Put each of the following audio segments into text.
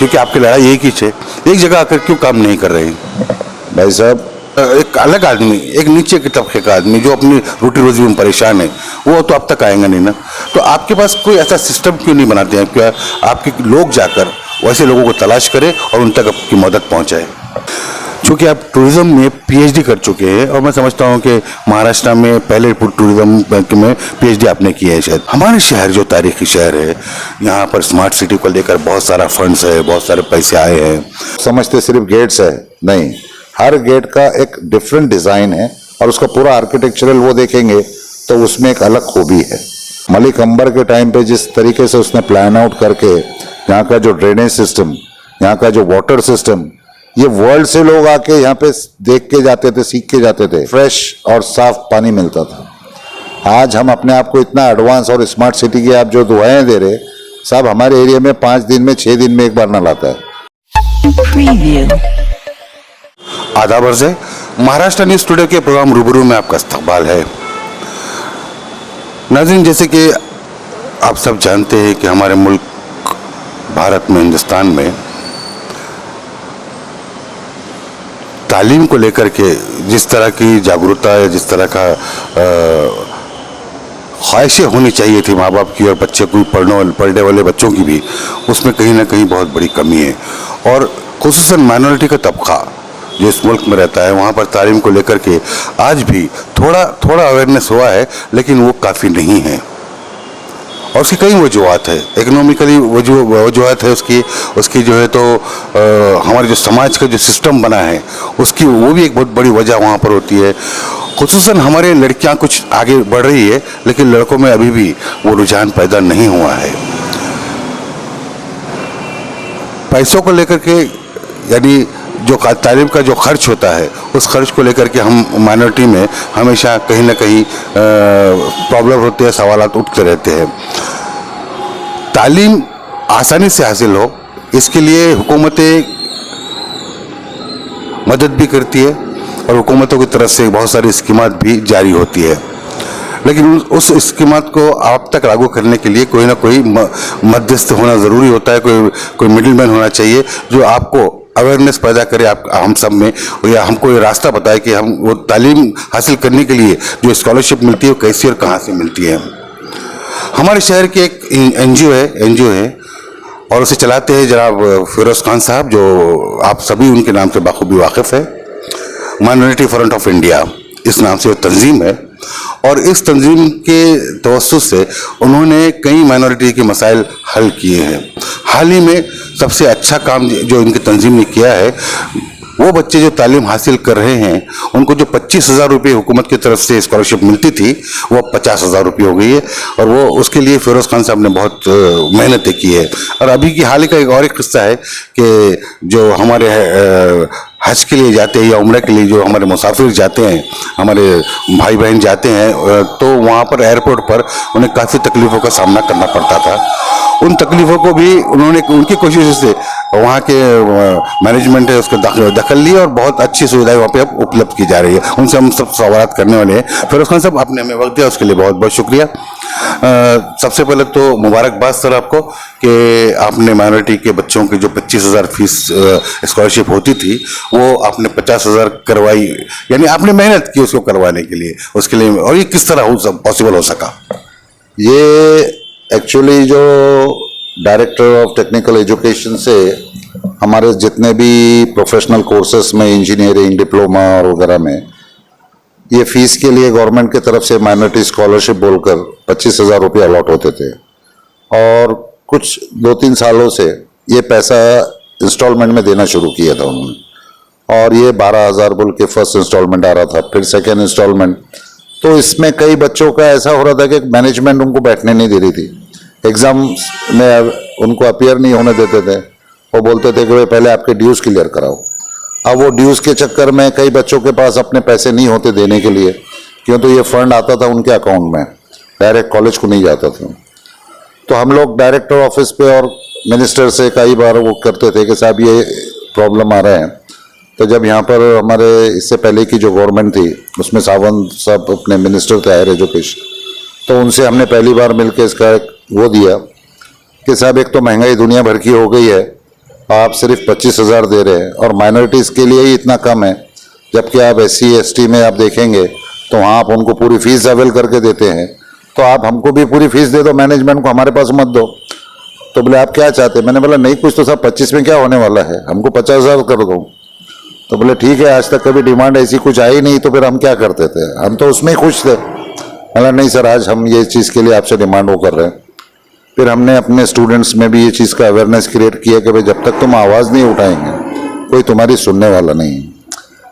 क्योंकि आपकी लड़ाई एक ही है, एक जगह आकर क्यों काम नहीं कर रहे हैं? भाई साहब, एक अलग आदमी, एक नीचे के तबके का आदमी जो अपनी रोटी रोजी में परेशान है, वो तो अब तक आएगा नहीं ना। तो आपके पास कोई ऐसा सिस्टम क्यों नहीं बनाते हैं? क्या आपके लोग जाकर वैसे लोगों को तलाश करें और उन तक आपकी मदद पहुंचाए? क्योंकि आप टूरिज्म में पीएचडी कर चुके हैं और मैं समझता हूं कि महाराष्ट्र में पहले टूरिज्म में पीएचडी आपने की है शायद। हमारे शहर जो तारीखी शहर है, यहाँ पर स्मार्ट सिटी को लेकर बहुत सारा फंड्स है, बहुत सारे पैसे आए हैं। समझते सिर्फ गेट्स है, नहीं, हर गेट का एक डिफरेंट डिजाइन है और उसका पूरा आर्किटेक्चरल वो देखेंगे तो उसमें एक अलग खूबी है। मलिक अंबर के टाइम पे जिस तरीके से उसने प्लान आउट करके यहाँ का जो ड्रेनेज सिस्टम, यहाँ का जो वाटर सिस्टम, ये वर्ल्ड से लोग आके यहाँ पे देख के जाते थे, सीख के जाते थे। फ्रेश और साफ पानी मिलता था। आज हम अपने आप को इतना एडवांस और स्मार्ट सिटी की आप जो दुआएं दे रहे साहब, हमारे एरिया में 5 दिन में 6 दिन में एक बार नल आता है। आदाब अर्ज़ है, महाराष्ट्र न्यूज़ स्टूडियो के प्रोग्राम रूबरू में आपका इस्तकबाल है। नाज़रीन, जैसे कि आप सब जानते हैं कि हमारे मुल्क भारत में, हिंदुस्तान में तालीम को लेकर के जिस तरह की जागरूकता या जिस तरह का ख्वाहिशें होनी चाहिए थी माँ बाप की और बच्चे को पढ़ने वाले बच्चों की भी, उसमें कहीं ना कहीं बहुत बड़ी कमी है। और खुसूसन माइनॉरिटी का तबका जो इस मुल्क में रहता है, वहाँ पर तालीम को लेकर के आज भी थोड़ा अवेयरनेस हुआ है, लेकिन वो काफ़ी नहीं है। और उसकी कई वजूहत है, इकोनॉमिकली वजूहत है उसकी जो है तो हमारे जो समाज का जो सिस्टम बना है उसकी वो भी एक बहुत बड़ी वजह वहाँ पर होती है। खुसूसन हमारे लड़कियाँ कुछ आगे बढ़ रही है, लेकिन लड़कों में अभी भी वो रुझान पैदा नहीं हुआ है। पैसों को लेकर के, यानी जो तालीम का जो खर्च होता है, उस खर्च को लेकर के हम माइनॉरिटी में हमेशा कहीं ना कहीं प्रॉब्लम होते हैं, सवालात उठते रहते हैं। तालीम आसानी से हासिल हो, इसके लिए हुकूमतें मदद भी करती है और हुकूमतों की तरफ से बहुत सारी स्कीमात भी जारी होती है, लेकिन उस स्कीमात को आप तक लागू करने के लिए कोई ना कोई मध्यस्थ होना ज़रूरी होता है। कोई मिडिलमैन होना चाहिए जो आपको अवेयरनेस पैदा करे आप हम सब में, या हमको ये रास्ता बताए कि हम वो तालीम हासिल करने के लिए जो स्कॉलरशिप मिलती है वो कैसी और कहाँ से मिलती है। हमारे शहर के एक एनजीओ है और उसे चलाते हैं जनाब फिरोज खान साहब, जो आप सभी उनके नाम से बाखूबी वाकिफ़ है। माइनॉरिटी फ्रंट ऑफ इंडिया इस नाम से वो तंजीम है और इस तंजीम के तवस्सुस से उन्होंने कई माइनॉरिटी के मसाइल हल किए हैं। हाल ही में सबसे अच्छा काम जो इनकी तंजीम ने किया है, वो बच्चे जो तालीम हासिल कर रहे हैं उनको जो 25,000 रुपये हुकूमत की तरफ से स्कॉलरशिप मिलती थी वो 50,000 रुपये हो गई है। और वो उसके लिए फिरोज खान साहब ने बहुत मेहनतें की है। और अभी की हाल ही का एक किस्सा है कि जो हमारे हज के लिए जाते हैं या उम्र के लिए जो हमारे मुसाफिर जाते हैं, हमारे भाई बहन जाते हैं, तो वहाँ पर एयरपोर्ट पर उन्हें काफ़ी तकलीफ़ों का सामना करना पड़ता था। उन तकलीफ़ों को भी उन्होंने उनकी कोशिश से वहाँ के मैनेजमेंट है उसको दखल ली और बहुत अच्छी सुविधाएं वहाँ पे अब उपलब्ध की जा रही है। उनसे हम सब सवाल करने वाले हैं। फिरोज खान साहब, आपने हमें वक्त दिया उसके लिए बहुत बहुत शुक्रिया। सबसे पहले तो मुबारकबाद सर आपको कि आपने माइनॉरिटी के बच्चों की जो 25,000 फीस स्कॉलरशिप होती थी वो आपने 50,000 करवाई, यानी आपने मेहनत की उसको करवाने के लिए, उसके लिए। और ये किस तरह पॉसिबल हो सका? ये एक्चुअली जो डायरेक्टर ऑफ टेक्निकल एजुकेशन से हमारे जितने भी प्रोफेशनल कोर्सेस में, इंजीनियरिंग, डिप्लोमा और वगैरह में, ये फीस के लिए गवर्नमेंट की तरफ से माइनॉरिटी स्कॉलरशिप बोलकर 25,000 रुपये अलॉट होते थे। और कुछ 2-3 सालों से ये पैसा इंस्टॉलमेंट में देना शुरू किया था उन्होंने। और ये 12,000 बोल के फर्स्ट इंस्टॉलमेंट आ रहा था, फिर सेकेंड इंस्टॉलमेंट। तो इसमें कई बच्चों का ऐसा हो रहा था कि मैनेजमेंट उनको बैठने नहीं दे रही थी, एग्जाम्स में उनको अपीयर नहीं होने देते थे। वो बोलते थे कि भाई पहले आपके ड्यूज़ क्लियर कराओ। अब वो ड्यूज़ के चक्कर में कई बच्चों के पास अपने पैसे नहीं होते देने के लिए, क्यों तो ये फंड आता था उनके अकाउंट में, डायरेक्ट कॉलेज को नहीं जाता था। तो हम लोग डायरेक्टर ऑफिस पे और मिनिस्टर से कई बार वो करते थे कि साहब ये प्रॉब्लम आ रहा है। तो जब यहाँ पर हमारे इससे पहले की जो गवर्नमेंट थी उसमें सावंत साहब अपने मिनिस्टर थे हायर एजुकेशन, तो उनसे हमने पहली बार मिलकर इसका वो दिया कि साहब एक तो महंगाई दुनिया भर की हो गई है आप सिर्फ 25,000 दे रहे हैं और माइनॉरिटीज़ के लिए ही इतना कम है, जबकि आप SC ST में आप देखेंगे तो वहाँ आप उनको पूरी फीस अवेल करके देते हैं। तो आप हमको भी पूरी फीस दे दो, मैनेजमेंट को हमारे पास मत दो। तो बोले आप क्या चाहते हैं? मैंने बोला नहीं कुछ तो साहब 25 में क्या होने वाला है, हमको 50,000 कर दो। तो बोले ठीक है, आज तक कभी डिमांड ऐसी कुछ आई नहीं, तो फिर हम क्या करते थे, हम तो उसमें ही खुश थे। बोला नहीं सर, आज हम ये चीज़ के लिए आपसे डिमांड वो कर रहे हैं। फिर हमने अपने स्टूडेंट्स में भी ये चीज़ का अवेयरनेस क्रिएट किया कि भाई जब तक तुम आवाज़ नहीं उठाएंगे कोई तुम्हारी सुनने वाला नहीं है।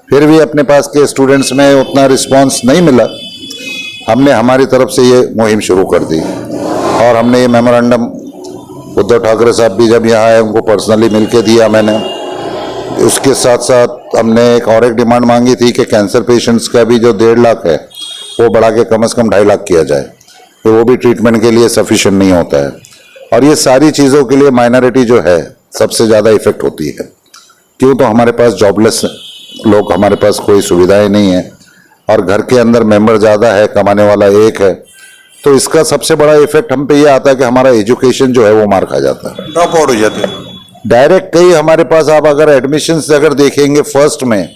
फिर भी अपने पास के स्टूडेंट्स में उतना रिस्पांस नहीं मिला, हमने हमारी तरफ से ये मुहिम शुरू कर दी और हमने ये मेमोरेंडम उद्धव ठाकरे साहब भी जब यहाँ आए उनको पर्सनली मिलके दिया मैंने। उसके साथ साथ हमने एक डिमांड मांगी थी कि कैंसर पेशेंट्स का भी जो 1.5 लाख है वो बढ़ा के कम से कम 2.5 लाख किया जाए, तो वो भी ट्रीटमेंट के लिए सफिशिएंट नहीं होता है। और ये सारी चीज़ों के लिए माइनॉरिटी जो है सबसे ज़्यादा इफेक्ट होती है। क्यों? तो हमारे पास जॉबलेस लोग, हमारे पास कोई सुविधाएं नहीं है और घर के अंदर मेंबर ज़्यादा है, कमाने वाला एक है, तो इसका सबसे बड़ा इफेक्ट हम पे ये आता है कि हमारा एजुकेशन जो है वो मार खा जाता है, ड्रॉप आउट हो जाते हैं डायरेक्ट। कई हमारे पास आप अगर एडमिशन्स अगर देखेंगे फर्स्ट में,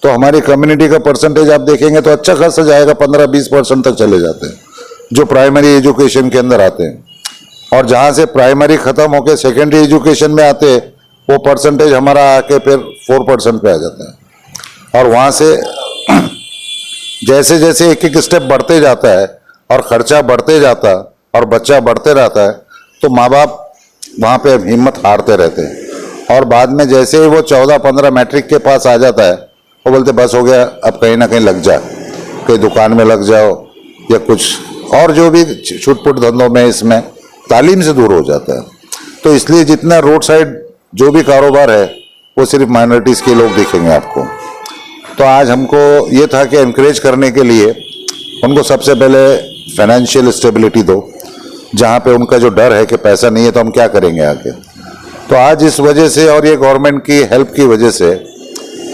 तो हमारी कम्युनिटी का परसेंटेज आप देखेंगे तो अच्छा खासा जाएगा, 15-20% तक चले जाते हैं जो प्राइमरी एजुकेशन के अंदर आते हैं। और जहाँ से प्राइमरी खत्म होकर सेकेंडरी एजुकेशन में आते हैं वो परसेंटेज हमारा आके फिर 4% पे आ जाता है। और वहाँ से जैसे जैसे एक एक स्टेप बढ़ते जाता है और खर्चा बढ़ते जाता और बच्चा बढ़ते रहता है, तो माँ बाप वहाँ पे हिम्मत हारते रहते हैं। और बाद में जैसे ही वो 14-15 मैट्रिक के पास आ जाता है वो बोलते बस हो गया, अब कहीं ना कहीं लग जा, कहीं दुकान में लग जाओ या कुछ और जो भी छुटपुट धंधों में, इसमें तालीम से दूर हो जाता है। तो इसलिए जितना रोड साइड जो भी कारोबार है वो सिर्फ माइनॉरिटीज़ के लोग दिखेंगे आपको। तो आज हमको ये था कि एनकरेज करने के लिए उनको सबसे पहले फाइनेंशियल स्टेबिलिटी दो, जहाँ पे उनका जो डर है कि पैसा नहीं है तो हम क्या करेंगे आगे। तो आज इस वजह से और ये गवर्नमेंट की हेल्प की वजह से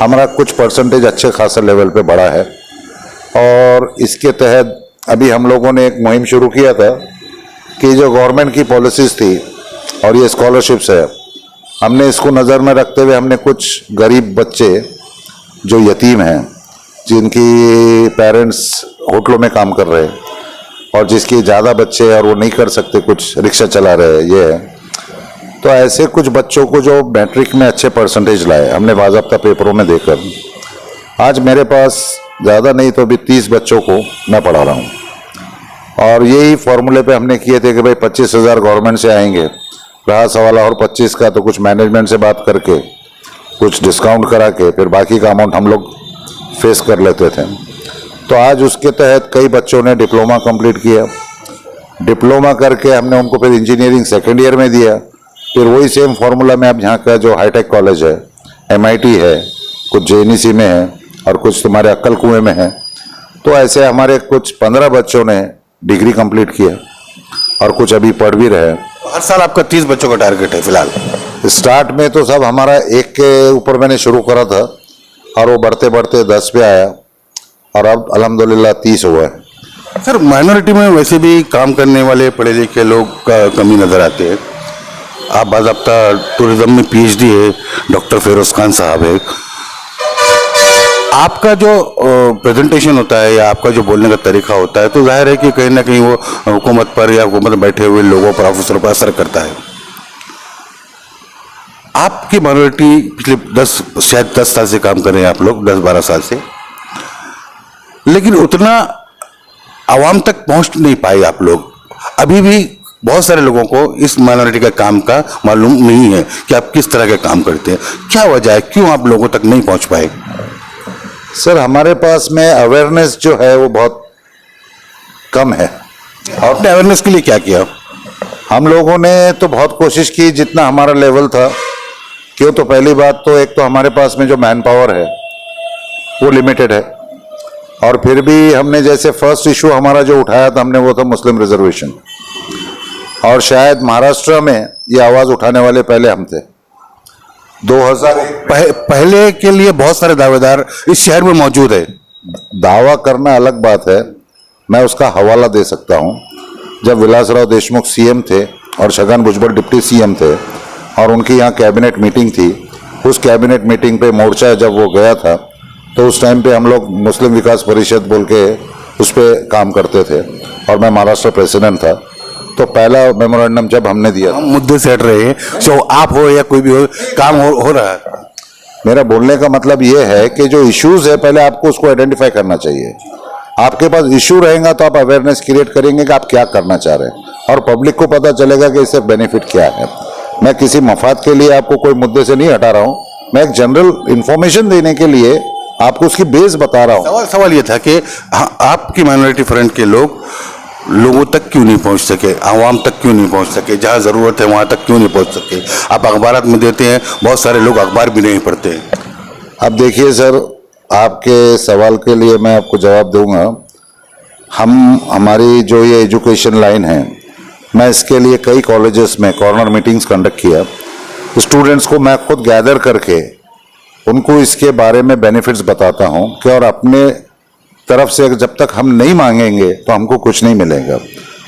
हमारा कुछ परसेंटेज अच्छे खासा लेवल पे बढ़ा है। और इसके तहत अभी हम लोगों ने एक मुहिम शुरू किया था कि जो गवर्नमेंट की पॉलिसीज़ थी और ये स्कॉलरशिप्स है, हमने इसको नज़र में रखते हुए हमने कुछ गरीब बच्चे जो यतीम हैं, जिनकी पेरेंट्स होटलों में काम कर रहे हैं और जिसके ज़्यादा बच्चे और वो नहीं कर सकते, कुछ रिक्शा चला रहे हैं, ये है, तो ऐसे कुछ बच्चों को जो मैट्रिक में अच्छे परसेंटेज लाए हमने बाज़ाब्ता पेपरों में देकर, आज मेरे पास ज़्यादा नहीं तो भी 30 बच्चों को मैं पढ़ा रहा हूँ। और यही फॉर्मूले पे हमने किए थे कि भाई 25,000 गवर्नमेंट से आएंगे, रहा सवाल और 25 का तो कुछ मैनेजमेंट से बात करके कुछ डिस्काउंट करा के फिर बाकी का अमाउंट हम लोग फेस कर लेते थे। तो आज उसके तहत कई बच्चों ने डिप्लोमा कंप्लीट किया, डिप्लोमा करके हमने उनको फिर इंजीनियरिंग सेकेंड ईयर में दिया। फिर वही सेम फार्मूला में अब यहाँ का जो हाईटेक कॉलेज है, MIT है, कुछ JNEC में है और कुछ तुम्हारे अक्कल कुएं में है, तो ऐसे हमारे कुछ 15 बच्चों ने डिग्री कंप्लीट किया और कुछ अभी पढ़ भी रहे हैं। हर साल आपका 30 बच्चों का टारगेट है फिलहाल? स्टार्ट में तो सब हमारा 1 के ऊपर मैंने शुरू करा था और वो बढ़ते बढ़ते 10 पे आया और अब अल्हम्दुलिल्लाह 30 हुआ है। सर, माइनॉरिटी में वैसे भी काम करने वाले पढ़े लिखे लोग का कमी नज़र आते हैं। आप बाज़ाब्ता टूरिज्म में PhD है, डॉक्टर फिरोज खान साहब है, आपका जो प्रेजेंटेशन होता है या आपका जो बोलने का तरीका होता है तो जाहिर है कि कहीं ना कहीं वो हुकूमत पर या हुकूमत में बैठे हुए लोगों पर, ऑफिसरों पर असर करता है। आपकी माइनॉरिटी पिछले शायद 10 साल से काम कर रहे हैं आप लोग, 10-12 साल से, लेकिन उतना आवाम तक पहुंच नहीं पाए आप लोग। अभी भी बहुत सारे लोगों को इस माइनॉरिटी का काम का मालूम नहीं है कि आप किस तरह के काम करते हैं। क्या वजह है, क्यों आप लोगों तक नहीं पहुंच पाए? सर, हमारे पास में अवेयरनेस जो है वो बहुत कम है। और अपने अवेयरनेस के लिए क्या किया? हम लोगों ने तो बहुत कोशिश की जितना हमारा लेवल था। क्यों? तो पहली बात तो एक तो हमारे पास में जो मैन पावर है वो लिमिटेड है, और फिर भी हमने जैसे फर्स्ट इशू हमारा जो उठाया था हमने वो था मुस्लिम रिजर्वेशन, और शायद महाराष्ट्र में ये आवाज़ उठाने वाले पहले हम थे। 2001 पहले के लिए बहुत सारे दावेदार इस शहर में मौजूद है। दावा करना अलग बात है, मैं उसका हवाला दे सकता हूं। जब विलासराव देशमुख CM थे और छगन भुजबल डिप्टी CM थे, और उनकी यहाँ कैबिनेट मीटिंग थी। उस कैबिनेट मीटिंग पे मोर्चा जब वो गया था तो उस टाइम पे हम लोग मुस्लिम विकास परिषद बोल के उस पर काम करते थे और मैं महाराष्ट्र प्रेसिडेंट था। तो पहला मेमोरेंडम जब हमने दिया, हम मुद्दे से हट रहे हैं, सो आप हो या कोई भी हो, काम हो रहा है। मेरा बोलने का मतलब ये है कि जो इश्यूज है पहले आपको उसको आइडेंटिफाई करना चाहिए। आपके पास इशू रहेगा तो आप अवेयरनेस क्रिएट करेंगे कि आप क्या करना चाह रहे हैं और पब्लिक को पता चलेगा कि इससे बेनिफिट क्या है। मैं किसी मफाद के लिए आपको कोई मुद्दे से नहीं हटा रहा हूँ, मैं एक जनरल इंफॉर्मेशन देने के लिए आपको उसकी बेस बता रहा हूँ। सवाल ये था कि आपकी माइनॉरिटी फ्रंट के लोगों तक क्यों नहीं पहुंच सके, आवाम तक क्यों नहीं पहुंच सके, जहां जरूरत है वहां तक क्यों नहीं पहुंच सके। आप अखबारात में देते हैं, बहुत सारे लोग अखबार भी नहीं पढ़ते हैं। अब देखिए सर, आपके सवाल के लिए मैं आपको जवाब दूंगा। हमारी जो ये एजुकेशन लाइन है, मैं इसके लिए कई कॉलेजेस में कॉर्नर मीटिंग्स कंडक्ट किया। स्टूडेंट्स को मैं खुद गैदर करके उनको इसके बारे में बेनिफिट्स बताता हूं कि और अपने तरफ से जब तक हम नहीं मांगेंगे तो हमको कुछ नहीं मिलेगा।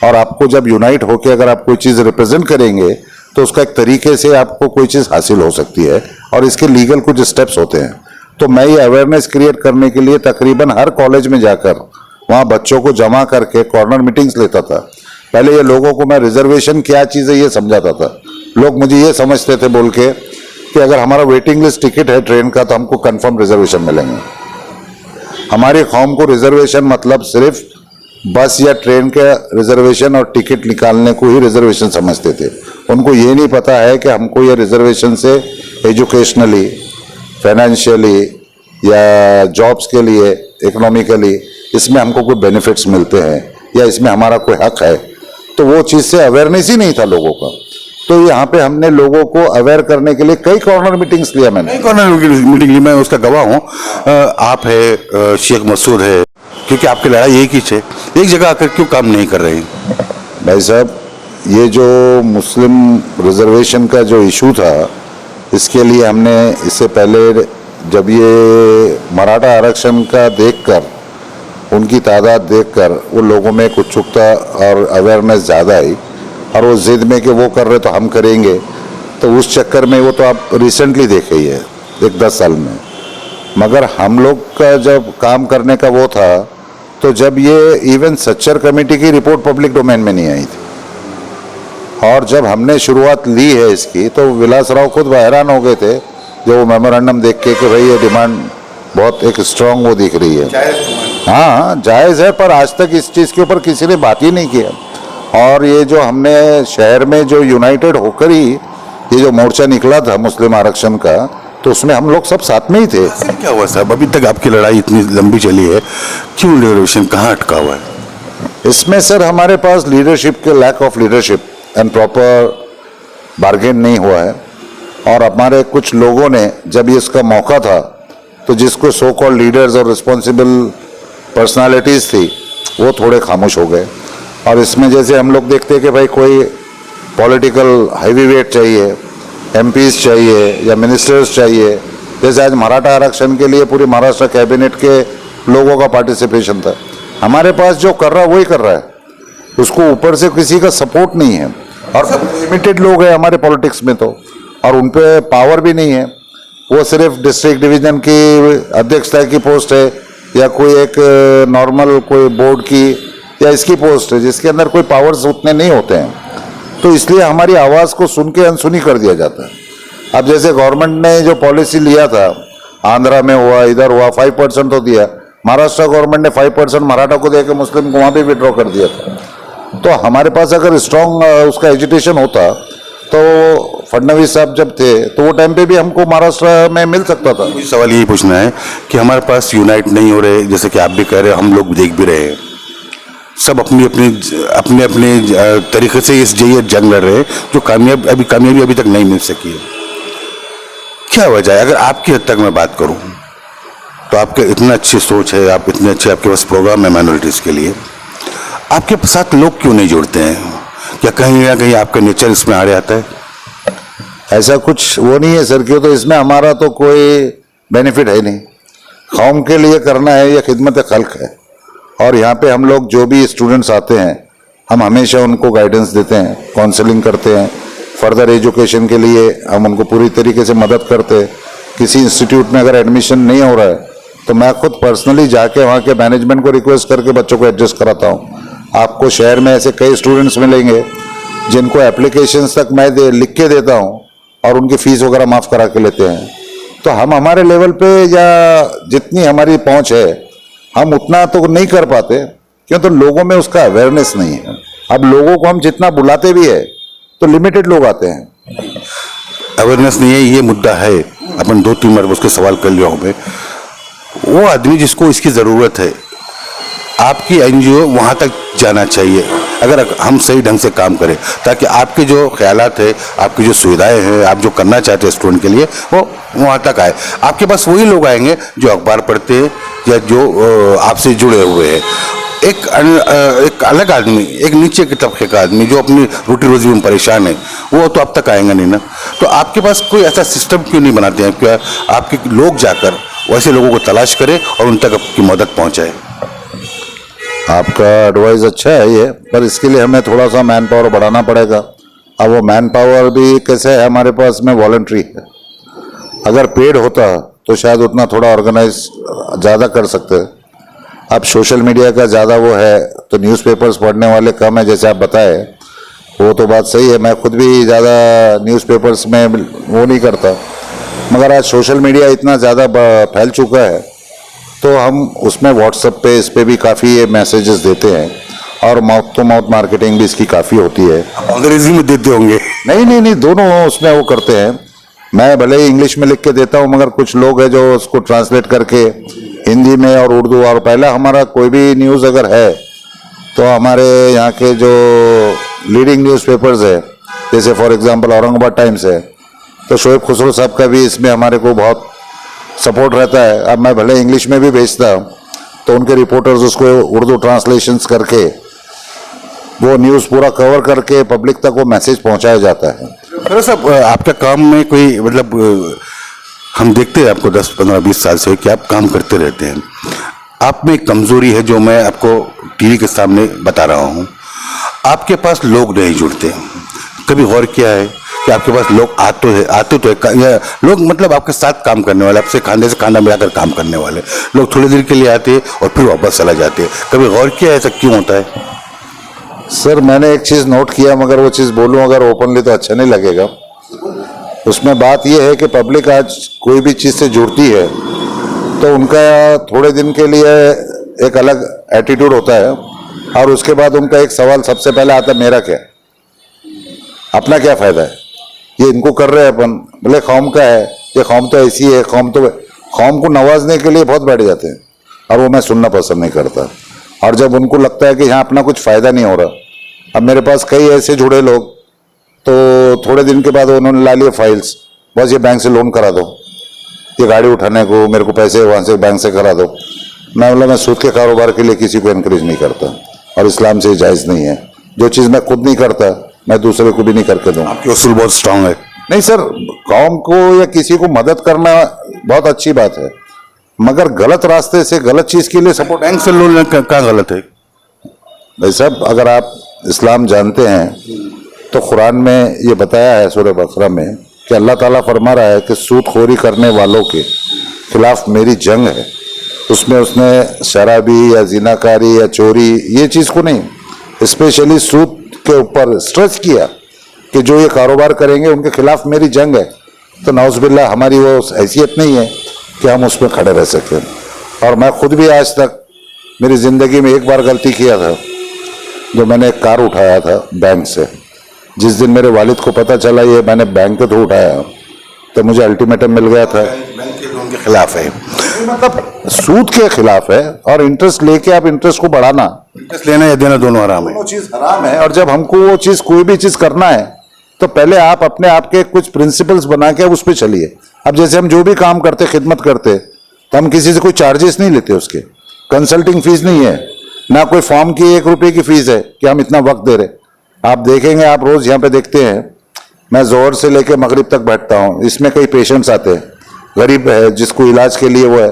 और आपको जब यूनाइट होकर अगर आप कोई चीज़ रिप्रेजेंट करेंगे तो उसका एक तरीके से आपको कोई चीज़ हासिल हो सकती है और इसके लीगल कुछ स्टेप्स होते हैं। तो मैं ये अवेयरनेस क्रिएट करने के लिए तकरीबन हर कॉलेज में जाकर वहाँ बच्चों को जमा करके कॉर्नर मीटिंग्स लेता था। पहले ये लोगों को मैं रिजर्वेशन क्या चीज़ है ये समझाता था। लोग मुझे ये समझते थे बोल के कि अगर हमारा वेटिंग लिस्ट टिकट है ट्रेन का तो हमको कंफर्म रिजर्वेशन मिलेंगे। हमारी कौम को रिजर्वेशन मतलब सिर्फ बस या ट्रेन के रिजर्वेशन और टिकट निकालने को ही रिजर्वेशन समझते थे। उनको ये नहीं पता है कि हमको ये रिजर्वेशन से एजुकेशनली, फाइनेंशियली या जॉब्स के लिए, इकोनॉमिकली इसमें हमको कोई बेनिफिट्स मिलते हैं या इसमें हमारा कोई हक है। तो वो चीज़ से अवेयरनेस ही नहीं था लोगों का। तो यहाँ पे हमने लोगों को अवेयर करने के लिए कई कॉर्नर मीटिंग्स लिया मैंने। कॉर्नर मीटिंग ली, मैं उसका गवाह हूँ। आप है, शेख मसूद है, क्योंकि आपकी लड़ाई एक ही है, एक जगह आकर क्यों काम नहीं कर रहे हैं? भाई साहब, ये जो मुस्लिम रिजर्वेशन का जो इशू था, इसके लिए हमने इससे पहले जब ये मराठा आरक्षण का देखकर, उनकी तादाद देखकर वो लोगों में एक उत्सुकता और अवेयरनेस ज़्यादा आई और वो जिद में कि वो कर रहे तो हम करेंगे, तो उस चक्कर में वो तो आप रिसेंटली देखे ही है, एक 10 साल में। मगर हम लोग का जब काम करने का वो था तो जब ये इवन सच्चर कमेटी की रिपोर्ट पब्लिक डोमेन में नहीं आई थी और जब हमने शुरुआत ली है इसकी तो विलास राव खुद हैरान हो गए थे जो वो मेमोरेंडम देख के कि भाई ये डिमांड बहुत एक स्ट्रांग वो दिख रही है। हाँ, जायज़ है, पर आज तक इस चीज़ के ऊपर किसी ने बात ही नहीं किया। और ये जो हमने शहर में जो यूनाइटेड होकर ही ये जो मोर्चा निकला था मुस्लिम आरक्षण का, तो उसमें हम लोग सब साथ में ही थे। क्या हुआ साहब, अभी तक आपकी लड़ाई इतनी लंबी चली है, क्यों रिजर्वेशन कहाँ अटका हुआ है? इसमें सर हमारे पास लीडरशिप के lack of leadership and proper bargain नहीं हुआ है। और हमारे कुछ लोगों ने जब ये इसका मौका था तो जिसको सो कॉल्ड लीडर्स और रिस्पॉन्सिबल पर्सनालिटीज़ थी वो थोड़े खामोश हो गए। और इसमें जैसे हम लोग देखते हैं कि भाई कोई पॉलिटिकल हैवी वेट चाहिए, एमपीज चाहिए या मिनिस्टर्स चाहिए, जैसे आज मराठा आरक्षण के लिए पूरी महाराष्ट्र कैबिनेट के लोगों का पार्टिसिपेशन था। हमारे पास जो कर रहा है वही कर रहा है, उसको ऊपर से किसी का सपोर्ट नहीं है और सब लिमिटेड लोग हैं हमारे पॉलिटिक्स में तो, और उन पे पावर भी नहीं है। वो सिर्फ डिस्ट्रिक्ट डिवीजन की अध्यक्षता की पोस्ट है या कोई एक नॉर्मल कोई बोर्ड की या इसकी पोस्ट है जिसके अंदर कोई पावर्स उतने नहीं होते हैं। तो इसलिए हमारी आवाज़ को सुन के अनसुनी कर दिया जाता है। अब जैसे गवर्नमेंट ने जो पॉलिसी लिया था, आंध्रा में हुआ, इधर हुआ, 5% तो दिया। महाराष्ट्र गवर्नमेंट ने 5% मराठा को देकर मुस्लिम को वहाँ भी विड्रॉ कर दिया था। तो हमारे पास अगर स्ट्रॉन्ग उसका एजुटेशन होता तो फडणवीस साहब जब थे तो वो टाइम पे भी हमको महाराष्ट्र में मिल सकता था। मुझे सवाल यही पूछना है कि हमारे पास यूनाइट नहीं हो रहे, जैसे कि आप भी कह रहे हो, हम लोग देख भी रहे हैं, सब अपनी अपने तरीके से इस ये जंग लड़ रहे हैं जो कामयाबी अभी तक नहीं मिल सकी है। क्या वजह है? अगर आपकी हद तक मैं बात करूं तो आपके इतना अच्छी सोच है, आप इतने अच्छे, आपके पास प्रोग्राम है माइनॉरिटीज़ के लिए, आपके साथ लोग क्यों नहीं जुड़ते हैं? क्या कहीं ना कहीं आपका नेचर इसमें आड़े आता है? ऐसा कुछ वो नहीं है सर, क्यों तो इसमें हमारा तो कोई बेनिफिट है नहीं। कौम के लिए करना है या खिदमत खल्क है। और यहाँ पे हम लोग जो भी स्टूडेंट्स आते हैं हम हमेशा उनको गाइडेंस देते हैं, काउंसलिंग करते हैं, फर्दर एजुकेशन के लिए हम उनको पूरी तरीके से मदद करते। किसी इंस्टीट्यूट में अगर एडमिशन नहीं हो रहा है तो मैं खुद पर्सनली जाके वहाँ के मैनेजमेंट को रिक्वेस्ट करके बच्चों को एडजस्ट कराता हूँ। आपको शहर में ऐसे कई स्टूडेंट्स मिलेंगे जिनको एप्लीकेशंस तक मैं लिख के देता हूँ और उनकी फीस वगैरह माफ़ करा के लेते हैं। तो हम हमारे लेवल पे या जितनी हमारी पहुँच है हम उतना तो नहीं कर पाते, क्यों तो लोगों में उसका अवेयरनेस नहीं है। अब लोगों को हम जितना बुलाते भी है तो लिमिटेड लोग आते हैं। अवेयरनेस नहीं है, ये मुद्दा है। अपन 2-3 बार उसके सवाल कर लिया हूँ मैं। वो आदमी जिसको इसकी ज़रूरत है, आपकी एनजीओ वहाँ तक जाना चाहिए अगर हम सही ढंग से काम करें, ताकि आपके जो ख्यालात है, आपकी जो सुविधाएं हैं, आप जो करना चाहते हैं स्टूडेंट के लिए, वो वहाँ तक आए। आपके पास वही लोग आएंगे जो अखबार पढ़ते हैं या जो आपसे जुड़े हुए हैं। एक अलग आदमी, एक नीचे के तबके का आदमी जो अपनी रोटी रोजी में परेशान है, वो तो अब तक आएगा नहीं ना। तो आपके पास कोई ऐसा सिस्टम क्यों नहीं बनाते हैं? क्या आपके लोग जाकर वैसे लोगों को तलाश करें और उन तक आपकी मदद पहुंचाए? आपका एडवाइस अच्छा है ये, पर इसके लिए हमें थोड़ा सा मैन पावर बढ़ाना पड़ेगा। अब वो मैन पावर भी कैसे है, हमारे पास में वॉलंटरी है। अगर पेड होता तो शायद उतना थोड़ा ऑर्गेनाइज ज़्यादा कर सकते। अब सोशल मीडिया का ज़्यादा वो है तो न्यूज़पेपर्स पढ़ने वाले कम है, जैसे आप बताए, वो तो बात सही है। मैं खुद भी ज़्यादा न्यूज़पेपर्स में वो नहीं करता, मगर आज सोशल मीडिया इतना ज़्यादा फैल चुका है तो हम उसमें व्हाट्सएप पे, इस पे भी काफ़ी ये मैसेजेस देते हैं और माउथ टू माउथ मार्केटिंग भी इसकी काफ़ी होती है। अंग्रेजी में देते होंगे? नहीं, दोनों उसमें वो करते हैं। मैं भले ही इंग्लिश में लिख के देता हूँ, मगर कुछ लोग हैं जो उसको ट्रांसलेट करके हिंदी में और उर्दू, और पहला हमारा कोई भी न्यूज़ अगर है तो हमारे यहाँ के जो लीडिंग न्यूज़पेपर्स है, जैसे फॉर एग्जांपल औरंगाबाद टाइम्स है, तो शोएब खुसरो साहब का भी इसमें हमारे को बहुत सपोर्ट रहता है। अब मैं भले इंग्लिश में भी भेजता तो उनके रिपोर्टर्स उसको उर्दू ट्रांसलेशंस करके वो न्यूज़ पूरा कवर करके पब्लिक तक वो मैसेज पहुंचाया जाता है। सर साहब, आपका काम में कोई मतलब हम देखते हैं आपको 10, 15, 20 साल से कि आप काम करते रहते हैं। आप में एक कमजोरी है जो मैं आपको टीवी के सामने बता रहा हूँ, आपके पास लोग नहीं जुड़ते। कभी गौर किया है कि आपके पास लोग आते तो है, लोग मतलब आपके साथ काम करने वाले, आपसे खाने से खाना मिलाकर काम करने वाले लोग थोड़ी देर के लिए आते हैं और फिर वापस चला जाते हैं। कभी गौर किया ऐसा क्यों होता है? सर, मैंने एक चीज़ नोट किया, मगर वो चीज़ बोलूँ अगर ओपनली तो अच्छा नहीं लगेगा। उसमें बात यह है कि पब्लिक आज कोई भी चीज़ से जुड़ती है तो उनका थोड़े दिन के लिए एक अलग एटीट्यूड होता है और उसके बाद उनका एक सवाल सबसे पहले आता है, मेरा क्या, अपना क्या फ़ायदा है, ये इनको कर रहे हैं अपन, बोले कौम का है, ये कौम तो ऐसी है, कौम को नवाजने के लिए बहुत बैठ जाते हैं और वो मैं सुनना पसंद नहीं करता। और जब उनको लगता है कि यहाँ अपना कुछ फ़ायदा नहीं हो रहा, अब मेरे पास कई ऐसे जुड़े लोग, तो थोड़े दिन के बाद उन्होंने ला लिए फाइल्स, बस ये बैंक से लोन करा दो, ये गाड़ी उठाने को मेरे को पैसे वहाँ से बैंक से करा दो। मैं बोला, मैं सूद के कारोबार के लिए किसी को इनकरेज नहीं करता और इस्लाम से जायज़ नहीं है। जो चीज़ मैं खुद नहीं करता मैं दूसरे को भी नहीं करके दूँ। आपकी उसूल बहुत स्ट्रांग है। नहीं सर, कौम को या किसी को मदद करना बहुत अच्छी बात है, मगर गलत रास्ते से गलत चीज़ के लिए सपोर्ट। बैंक से लोन क्या गलत है भाई साहब? अगर आप इस्लाम जानते हैं तो कुरान में ये बताया है सूरह बकरा में कि अल्लाह ताला फरमा रहा है कि सूदखोरी करने वालों के खिलाफ मेरी जंग है। उसमें उसने शराबी या जिनाकारी या चोरी ये चीज़ को नहीं, स्पेशली सूद के ऊपर स्ट्रेस किया कि जो ये कारोबार करेंगे उनके खिलाफ मेरी जंग है। तो नाउज़ुबिल्लाह हमारी वो हैसियत नहीं है कि हम उस पर खड़े रह सकें। और मैं खुद भी आज तक मेरी ज़िंदगी में एक बार गलती किया था, जो मैंने एक कार उठाया था बैंक से। जिस दिन मेरे वालिद को पता चला ये मैंने बैंक के थ्रू उठाया तो मुझे अल्टीमेटम मिल गया था। बैंक के लोन के खिलाफ है, मतलब सूद के खिलाफ है, और इंटरेस्ट लेके आप इंटरेस्ट को बढ़ाना, इंटरेस्ट लेना या देना दोनों हराम है। वो चीज़ हराम है। और जब हमको वो चीज़ कोई भी चीज़ करना है तो पहले आप अपने आप के कुछ प्रिंसिपल्स बना के उस पर चलिए। अब जैसे हम जो भी काम करते, खिदमत करते, तो हम किसी से कोई चार्जेस नहीं लेते, उसके कंसल्टिंग फीस नहीं है, ना कोई फॉर्म की 1 रुपये की फीस है कि हम इतना वक्त दे रहे। आप देखेंगे, आप रोज़ यहाँ पे देखते हैं, मैं जोहर से लेकर मगरिब तक बैठता हूँ, इसमें कई पेशेंट्स आते हैं, गरीब है जिसको इलाज के लिए वो है,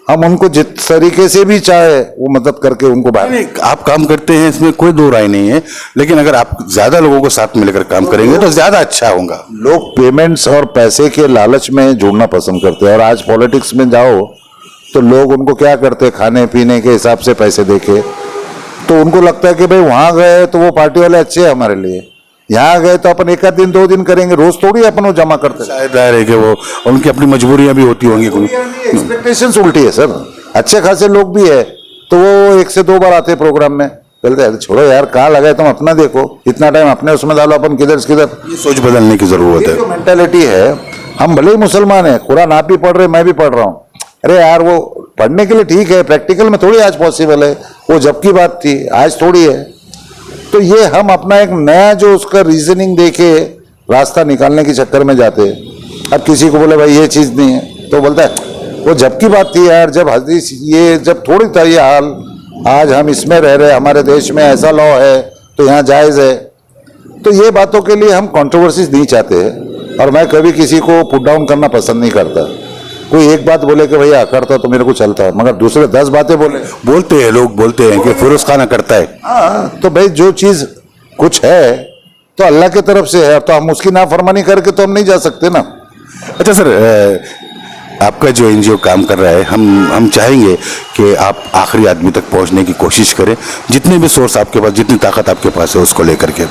हम उनको जिस तरीके से भी चाहे वो मदद करके उनको बाहर। नहीं, आप काम करते हैं, इसमें कोई दो राय नहीं है, लेकिन अगर आप ज्यादा लोगों को साथ में लेकर काम करेंगे तो ज्यादा अच्छा होगा। लोग पेमेंट्स और पैसे के लालच में जुड़ना पसंद करते हैं, और आज पॉलिटिक्स में जाओ तो लोग उनको क्या करते हैं, खाने पीने के हिसाब से पैसे देके, तो उनको लगता है कि भाई वहां गए तो वो पार्टी वाले अच्छे हैं हमारे लिए, यहाँ गए तो अपन एक आध दिन 2 दिन करेंगे, रोज थोड़ी अपन वो जमा करते हैं। शायद है कि वो उनकी अपनी मजबूरियां भी होती होंगी कोई। एक्सपेक्टेशंस उल्टी है सर, अच्छे खासे लोग भी है तो वो 1 से 2 बार आते हैं प्रोग्राम में, बोलते हैं छोड़ो यार कहाँ लगा है, तुम अपना देखो, इतना टाइम अपने उसमें डालो, अपन किधर से किधर। ये सोच बदलने की जरूरत है। जो मेंटेलिटी है, हम भले ही मुसलमान हैं, कुरान आप भी पढ़ रहे, मैं भी पढ़ रहा हूँ, अरे यार वो पढ़ने के लिए ठीक है, प्रैक्टिकल में थोड़ी आज पॉसिबल है, वो जब की बात थी, आज थोड़ी है। तो ये हम अपना एक नया जो उसका रीजनिंग देके रास्ता निकालने के चक्कर में जाते हैं। अब किसी को बोले भाई ये चीज नहीं है तो बोलता है वो जब की बात थी यार, जब हदीस ये जब थोड़ी था ये हाल, आज हम इसमें रह रहे, हमारे देश में ऐसा लॉ है तो यहाँ जायज है। तो ये बातों के लिए हम कंट्रोवर्सीज नहीं चाहते हैं, और मैं कभी किसी को पुट डाउन करना पसंद नहीं करता। कोई एक बात बोले कि भैया करता तो मेरे को चलता है, मगर दूसरे 10 बातें बोलते हैं लोग, बोलते हैं कि फिरोज खाना करता है। हाँ, तो भाई जो चीज कुछ है तो अल्लाह की तरफ से है, तो हम उसकी नाफरमानी करके तो हम नहीं जा सकते ना। अच्छा सर, आपका जो एनजीओ काम कर रहा है, हम चाहेंगे कि आप आखिरी आदमी तक पहुंचने की कोशिश करें, जितने भी सोर्स आपके पास, जितनी ताकत आपके पास है उसको लेकर के।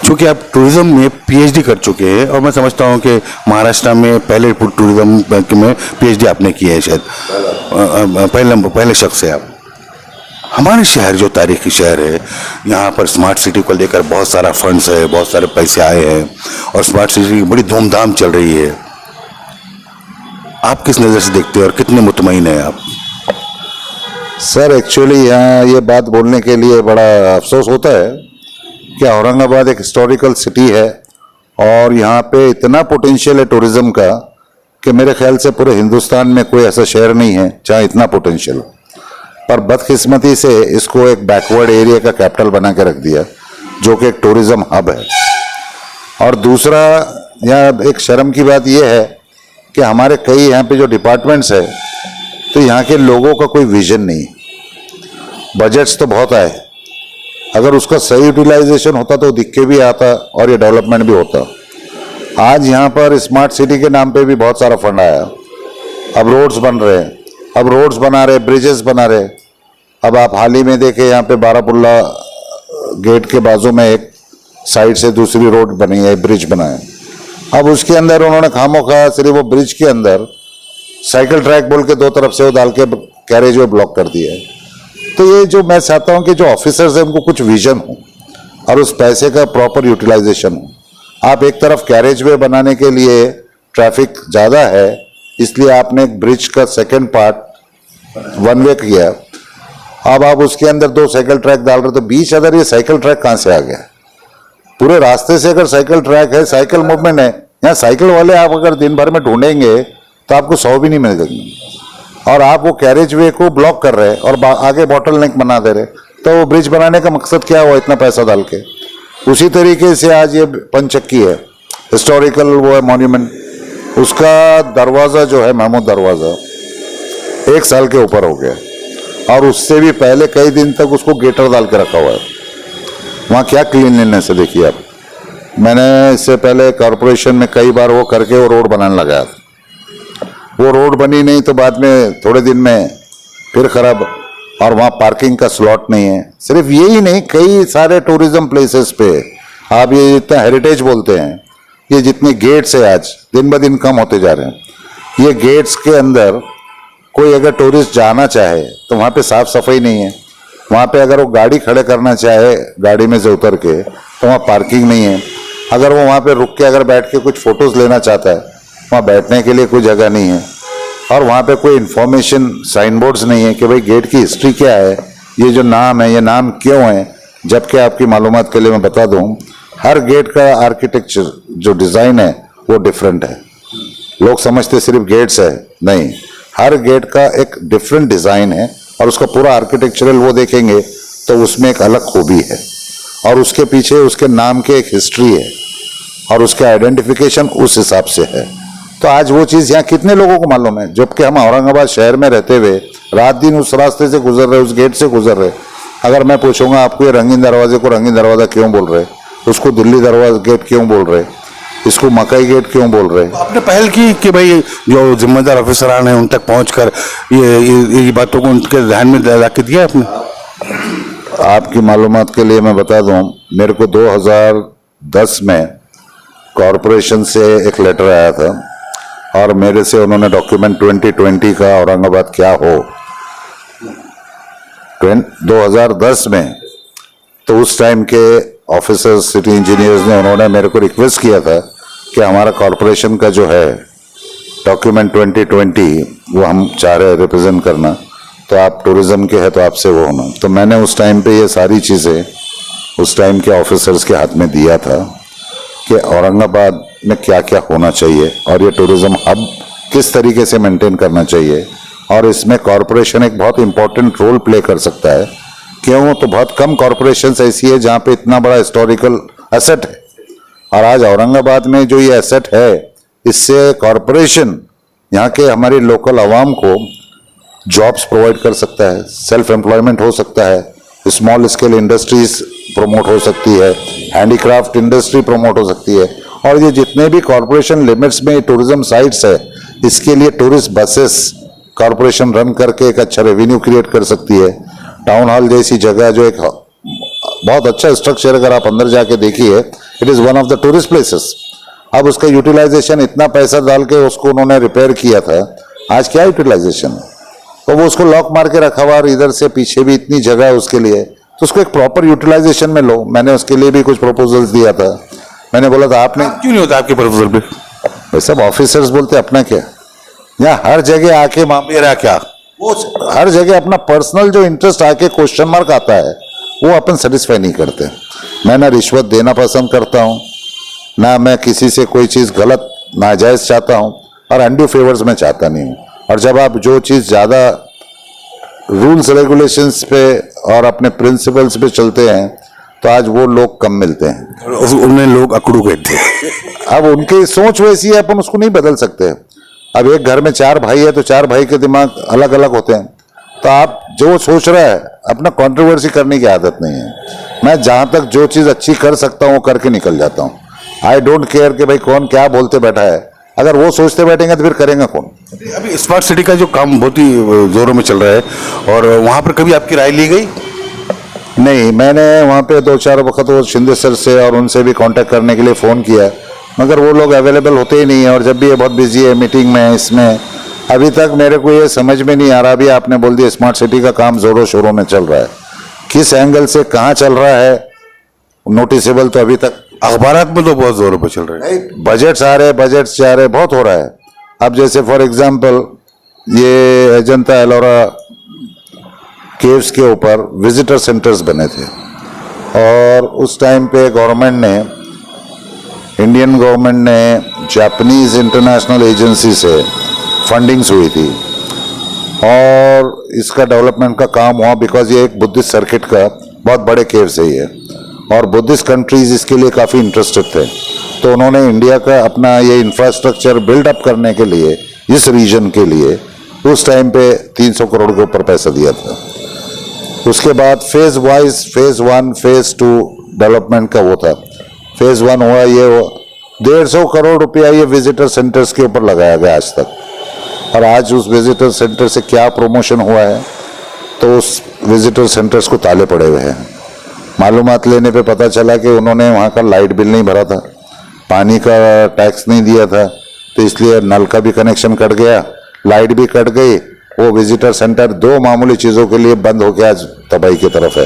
क्योंकि आप टूरिज्म में पीएचडी कर चुके हैं, और मैं समझता हूं कि महाराष्ट्र में पहले टूरिज्म में पीएचडी आपने की है, शायद पहले शख्स है आप। हमारे शहर जो तारीखी शहर है, यहाँ पर स्मार्ट सिटी को लेकर बहुत सारा फंड्स है, बहुत सारे पैसे आए हैं, और स्मार्ट सिटी की बड़ी धूमधाम चल रही है। आप किस नज़र से देखते हैं और कितने मुतमईन हैं आप? सर एक्चुअली यहाँ ये बात बोलने के लिए बड़ा अफसोस होता है कि औरंगाबाद एक हिस्टोरिकल सिटी है, और यहाँ पे इतना पोटेंशियल है टूरिज्म का कि मेरे ख्याल से पूरे हिंदुस्तान में कोई ऐसा शहर नहीं है जहाँ इतना पोटेंशियल हो। पर बदकिस्मती से इसको एक बैकवर्ड एरिया का कैपिटल बना के रख दिया, जो कि एक टूरिज्म हब है। और दूसरा यहाँ एक शर्म की बात यह है कि हमारे कई यहाँ पे जो डिपार्टमेंट्स है, तो यहाँ के लोगों का कोई विजन नहीं। बजट्स तो बहुत आए, अगर उसका सही यूटिलाइजेशन होता तो दिख के भी आता और ये डेवलपमेंट भी होता। आज यहाँ पर स्मार्ट सिटी के नाम पे भी बहुत सारा फंड आया, अब रोड्स बन रहे हैं, अब रोड्स बना रहे, ब्रिजेस बना रहे। अब आप हाल ही में देखे यहाँ पे बारापुल्ला गेट के बाजू में एक साइड से दूसरी रोड बनी है, ब्रिज बना है। अब उसके अंदर उन्होंने खामोखा सिर्फ वो ब्रिज के अंदर साइकिल ट्रैक बोल के 2 तरफ से वो डाल के कैरेज वे ब्लॉक कर दिया है। तो ये जो मैं चाहता हूँ कि जो ऑफिसर्स हैं उनको कुछ विजन हो और उस पैसे का प्रॉपर यूटिलाइजेशन हो। आप एक तरफ कैरेज वे बनाने के लिए ट्रैफिक ज़्यादा है, इसलिए आपने एक ब्रिज का सेकंड पार्ट 1 वे किया। अब आप उसके अंदर 2 साइकिल ट्रैक डाल रहे, तो बीच अगर ये साइकिल ट्रैक कहाँ से आ गया? पूरे रास्ते से अगर साइकिल ट्रैक है, साइकिल मूवमेंट है, यहाँ साइकिल वाले आप अगर दिन भर में ढूंढेंगे तो आपको 100 भी नहीं मिलेंगे। और आप वो कैरेज वे को ब्लॉक कर रहे हैं और आगे बॉटल नेक बना दे रहे, तो वो ब्रिज बनाने का मकसद क्या हुआ इतना पैसा डाल के? उसी तरीके से आज ये पंचक्की है, हिस्टोरिकल वो है मॉन्यूमेंट, उसका दरवाज़ा जो है महमूद दरवाज़ा 1 साल के ऊपर हो गया, और उससे भी पहले कई दिन तक उसको गेटर डाल के रखा हुआ है। वहाँ क्या क्लीनलीनेस है देखिए आप। मैंने इससे पहले कॉरपोरेशन में कई बार वो करके वो रोड बनाने लगा, वो रोड बनी नहीं तो बाद में थोड़े दिन में फिर खराब, और वहाँ पार्किंग का स्लॉट नहीं है। सिर्फ यही नहीं, कई सारे टूरिज्म प्लेसेस पे आप ये जितना हेरिटेज बोलते हैं, ये जितने गेट्स है आज दिन ब दिन कम होते जा रहे हैं। ये गेट्स के अंदर कोई अगर टूरिस्ट जाना चाहे तो वहाँ पे साफ सफाई नहीं है। वहाँ पे अगर वो गाड़ी खड़े करना चाहे गाड़ी में से उतर के, तो वहाँ पार्किंग नहीं है। अगर वो वहाँ पे रुक के अगर बैठ के कुछ फोटोज लेना चाहता है, वहाँ बैठने के लिए कोई जगह नहीं है। और वहाँ पे कोई इन्फॉर्मेशन साइन बोर्ड्स नहीं है कि भाई गेट की हिस्ट्री क्या है, ये जो नाम है ये नाम क्यों है। जबकि आपकी मालूमात के लिए मैं बता दूँ, हर गेट का आर्किटेक्चर जो डिज़ाइन है वो डिफरेंट है। लोग समझते सिर्फ गेट्स है, नहीं, हर गेट का एक डिफरेंट डिज़ाइन है, और उसका पूरा आर्किटेक्चरल वो देखेंगे तो उसमें एक अलग खूबी है, और उसके पीछे उसके नाम की एक हिस्ट्री है, और उसका आइडेंटिफिकेशन उस हिसाब से है। तो आज वो चीज़ यहाँ कितने लोगों को मालूम है, जबकि हम औरंगाबाद शहर में रहते हुए रात दिन उस रास्ते से गुजर रहे, उस गेट से गुजर रहे। अगर मैं पूछूंगा आपको ये रंगीन दरवाजे को रंगीन दरवाजा क्यों बोल रहे, उसको दिल्ली दरवाजा गेट क्यों बोल रहे, इसको मकई गेट क्यों बोल रहे। आपने पहल की कि भाई जो जिम्मेदार अफसरान हैं उन तक पहुंचकर ये बातों को उनके ध्यान में ला के दिया आपने? आपकी मालूमात के लिए मैं बता दूं, मेरे को 2010 में कॉरपोरेशन से एक लेटर आया था और मेरे से उन्होंने डॉक्यूमेंट 2020 का औरंगाबाद क्या हो 2010 में, तो उस टाइम के ऑफिसर्स सिटी इंजीनियर्स ने उन्होंने मेरे को रिक्वेस्ट किया था कि हमारा कॉरपोरेशन का जो है डॉक्यूमेंट 2020 वो हम चाह रहे रिप्रेजेंट करना, तो आप टूरिज्म के हैं तो आपसे वो होना। तो मैंने उस टाइम पे ये सारी चीज़ें उस टाइम के ऑफिसर्स के हाथ में दिया था कि औरंगाबाद में क्या क्या होना चाहिए और ये टूरिज्म हब किस तरीके से मेंटेन करना चाहिए, और इसमें कॉरपोरेशन एक बहुत इंपॉर्टेंट रोल प्ले कर सकता है। क्यों, तो बहुत कम कॉरपोरेशंस ऐसी है जहाँ पे इतना बड़ा हिस्टोरिकल एसेट है, और आज औरंगाबाद में जो ये एसेट है इससे कॉरपोरेशन यहाँ के हमारी लोकल आवाम को जॉब्स प्रोवाइड कर सकता है, सेल्फ एम्प्लॉयमेंट हो सकता है, स्मॉल स्केल इंडस्ट्रीज प्रमोट हो सकती है, हैंडीक्राफ्ट इंडस्ट्री प्रमोट हो सकती है, और ये जितने भी कॉरपोरेशन लिमिट्स में टूरिज्म साइट्स है इसके लिए टूरिस्ट बसेस कॉरपोरेशन रन करके एक अच्छा रेवेन्यू क्रिएट कर सकती है। टाउन हॉल जैसी जगह जो एक बहुत अच्छा स्ट्रक्चर, अगर आप अंदर जाके देखिए, it is one of the tourist places. अब उसका यूटिलाइजेशन इतना पैसा डाल के उसको उन्होंने रिपेयर किया था, आज क्या यूटिलाइजेशन, तो वो उसको लॉक मार के रखा हुआ और इधर से पीछे भी इतनी जगह है उसके लिए, तो उसको एक प्रॉपर यूटिलाइजेशन में लो। मैंने उसके लिए भी कुछ प्रपोजल्स दिया था, मैंने बोला था आपने क्यों नहीं होता आपके प्रपोजल पे? भाई सब ऑफिसर्स बोलते अपना क्या, यहाँ हर जगह आके मेरा क्या, वो हर जगह अपना पर्सनल जो इंटरेस्ट आके क्वेश्चन मार्क आता है वो अपन सेटिस्फाई नहीं करते। मैं ना रिश्वत देना पसंद करता हूँ, ना मैं किसी से कोई चीज़ गलत नाजायज़ चाहता हूँ, और अनड्यू फेवर्स में चाहता नहीं हूँ। और जब आप जो चीज़ ज़्यादा रूल्स रेगुलेशंस पे और अपने प्रिंसिपल्स पे चलते हैं तो आज वो लोग कम मिलते हैं, उन्हें लोग अकड़ू कहते हैं। अब उनकी सोच वैसी है, अपन उसको नहीं बदल सकते। अब एक घर में 4 भाई है तो 4 भाई के दिमाग अलग अलग होते हैं, तो आप जो सोच रहा है अपना कंट्रोवर्सी करने की आदत नहीं है। मैं जहां तक जो चीज़ अच्छी कर सकता हूं वो करके निकल जाता हूं। आई डोंट केयर कि भाई कौन क्या बोलते बैठा है, अगर वो सोचते बैठेंगे तो फिर करेंगे कौन। अभी स्मार्ट सिटी का जो काम बहुत ही जोरों में चल रहा है, और वहां पर कभी आपकी राय ली गई? नहीं, मैंने वहाँ पे 2-4 वक्त वो शिंदे सर से और उनसे भी कांटेक्ट करने के लिए फ़ोन किया, मगर वो लोग अवेलेबल होते ही नहीं है, और जब भी ये बहुत बिजी है मीटिंग में इसमें, अभी तक मेरे को ये समझ में नहीं आ रहा। अभी आपने बोल दिया स्मार्ट सिटी का काम जोरों शोरों में चल रहा है, किस एंगल से कहाँ चल रहा है नोटिसेबल तो अभी तक अखबारात में तो बहुत जोरों पर चल रहा है। बजट्स आ रहे, बजट्स जा रहे, बहुत हो रहा है। अब जैसे फॉर एग्जांपल ये अजंता एलोरा केव्स के ऊपर विजिटर सेंटर्स बने थे, और उस टाइम पे गवर्नमेंट ने, इंडियन गवर्नमेंट ने जापानीज इंटरनेशनल एजेंसी से फंडिंग्स हुई थी, और इसका डेवलपमेंट का काम हुआ बिकॉज ये एक बुद्धिस्ट सर्किट का बहुत बड़े केव्स है ये, और बुद्धिस्ट कंट्रीज इसके लिए काफ़ी इंटरेस्टेड थे। तो उन्होंने इंडिया का अपना ये इंफ्रास्ट्रक्चर बिल्डअप करने के लिए इस रीजन के लिए उस टाइम पे 300 करोड़ के ऊपर पैसा दिया था। उसके बाद phase wise phase 1 phase 2 development का वो था। फेज 1 हुआ, ये 150 करोड़ रुपया ये विजिटर सेंटर्स के ऊपर लगाया गया आज तक, और आज उस विजिटर सेंटर से क्या प्रमोशन हुआ है, तो उस विजिटर सेंटर्स को ताले पड़े हुए हैं। मालूमात लेने पे पता चला कि उन्होंने वहाँ का लाइट बिल नहीं भरा था, पानी का टैक्स नहीं दिया था, तो इसलिए नल का भी कनेक्शन कट गया, लाइट भी कट गई। वो विजिटर सेंटर 2 मामूली चीज़ों के लिए बंद होकर आज तबाही की तरफ है।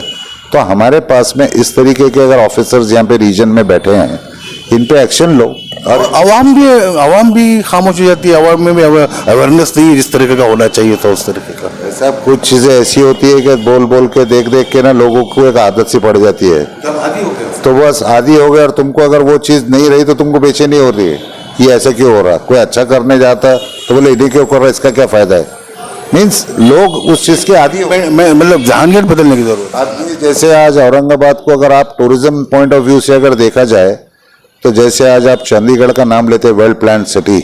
तो हमारे पास में इस तरीके के अगर ऑफिसर्स यहाँ पे रीजन में बैठे हैं, इन पे एक्शन लो। और आवाम भी खामोश हो जाती है, आवाम में भी अवेयरनेस नहीं है जिस तरीके का होना चाहिए था उस तरीके का। सब कुछ चीज़ें ऐसी होती है कि बोल बोल के देख देख के ना लोगों को एक आदत सी पड़ जाती है, तो बस आदी हो गया। और तुमको अगर वो चीज़ नहीं रही तो तुमको बेचैनी हो रही है, ये ऐसा क्यों हो रहा। कोई अच्छा करने जाता है तो बोले इन्हीं क्यों कर रहा है, इसका क्या फ़ायदा है। मीन्स लोग उस चीज़ के आदी मतलब जहांगीर बदलने की जरूरत है। जैसे आज औरंगाबाद को अगर आप टूरिज्म पॉइंट ऑफ व्यू से अगर देखा जाए, तो जैसे आज आप चंडीगढ़ का नाम लेते हैं वेल प्लान्ड सिटी,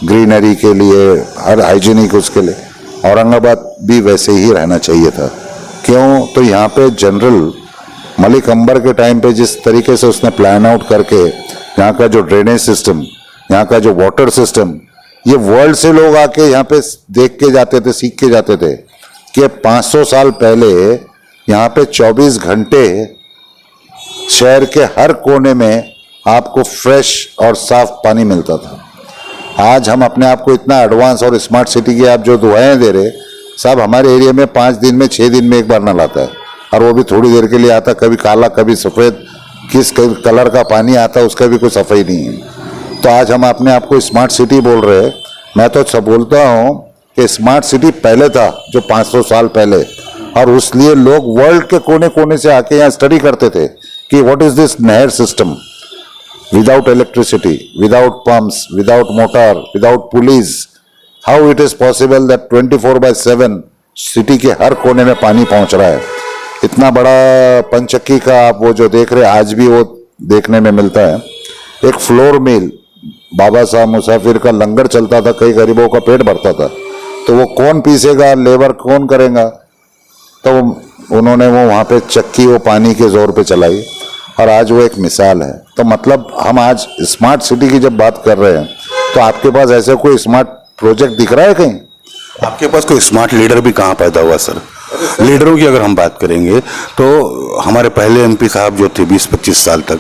ग्रीनरी के लिए, हर हाइजीनिक उसके लिए। औरंगाबाद भी वैसे ही रहना चाहिए था। क्यों? तो यहाँ पे जनरल मलिक अंबर के टाइम पे जिस तरीके से उसने प्लान आउट करके यहाँ का जो ड्रेनेज सिस्टम, यहाँ का जो वाटर सिस्टम, ये वर्ल्ड से लोग आके यहाँ पे देख के जाते थे, सीख के जाते थे कि 500 साल पहले यहाँ पे 24 घंटे शहर के हर कोने में आपको फ्रेश और साफ पानी मिलता था। आज हम अपने आप को इतना एडवांस और स्मार्ट सिटी की आप जो दुआएं दे रहे, सब हमारे एरिया में 5 दिन में 6 दिन में एक बार नल आता है, और वो भी थोड़ी देर के लिए आता, कभी काला कभी सफ़ेद, किस कलर का पानी आता है उसका भी कोई सफाई नहीं है। तो आज हम अपने आप को स्मार्ट सिटी बोल रहे हैं। मैं तो सब बोलता हूँ कि स्मार्ट सिटी पहले था जो 500 साल पहले, और उसलिए लोग वर्ल्ड के कोने कोने से आके यहाँ स्टडी करते थे कि व्हाट इज दिस नहर system, without electricity, without pumps, without motor, without police, how it is possible that 24/7 city के हर कोने में पानी पहुंच रहा है। इतना बड़ा पंचक्की का आप वो जो देख रहे हैं, आज भी वो देखने में मिलता है। एक फ्लोर मिल, बाबा साहब मुसाफिर का लंगर चलता था, कई गरीबों का पेट भरता था, तो वो कौन पीसेगा, लेबर कौन करेगा? तो उन्होंने वो वहाँ पे चक्की वो पानी के जोर पे चलाई, और आज वो एक मिसाल है। तो मतलब हम आज स्मार्ट सिटी की जब बात कर रहे हैं, तो आपके पास ऐसे कोई स्मार्ट प्रोजेक्ट दिख रहा है कहीं? आपके पास कोई स्मार्ट लीडर भी कहाँ पैदा हुआ सर? लीडरों की अगर हम बात करेंगे तो हमारे पहले एमपी साहब जो थे 20-25 साल तक,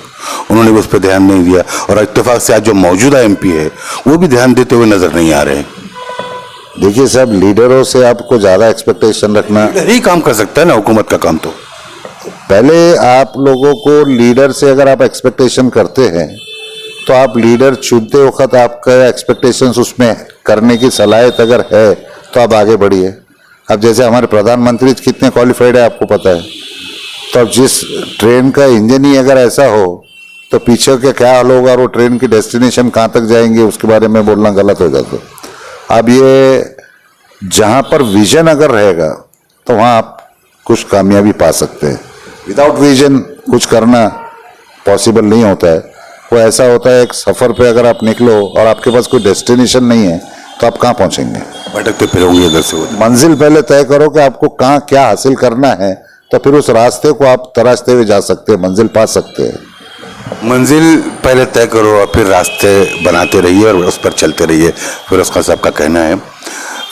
उन्होंने भी उस पर ध्यान नहीं दिया, और इत्तेफाक से आज जो मौजूदा एमपी है वो भी ध्यान देते हुए नजर नहीं आ रहे। देखिए साहब, लीडरों से आपको ज़्यादा एक्सपेक्टेशन रखना, यही काम कर सकता है ना हुकूमत का काम। तो पहले आप लोगों को लीडर से अगर आप एक्सपेक्टेशन करते हैं तो आप लीडर चुनते वक्त आपका एक्सपेक्टेशंस उसमें करने की सलाहियत अगर है तो आप आगे बढ़िए। अब जैसे हमारे प्रधानमंत्री कितने क्वालिफाइड है आपको पता है, तो अब जिस ट्रेन का इंजन ही अगर ऐसा हो तो पीछे का क्या हाल होगा, और वो ट्रेन की डेस्टिनेशन कहाँ तक जाएंगे उसके बारे में बोलना गलत हो जाता है। अब ये जहाँ पर विजन अगर रहेगा तो वहाँ आप कुछ कामयाबी पा सकते हैं। विदाउट विजन कुछ करना पॉसिबल नहीं होता है। वो ऐसा होता है, एक सफ़र पे अगर आप निकलो और आपके पास कोई डेस्टिनेशन नहीं है तो आप कहाँ पहुँचेंगे? भटकते फिरोगे इधर से उधर। मंजिल पहले तय करो कि आपको कहाँ क्या हासिल करना है, तो फिर उस रास्ते को आप तराशते हुए जा सकते हैं, मंजिल पा सकते हैं। मंजिल पहले तय करो और फिर रास्ते बनाते रहिए और उस पर चलते रहिए, फिरोज खान साहब का कहना है।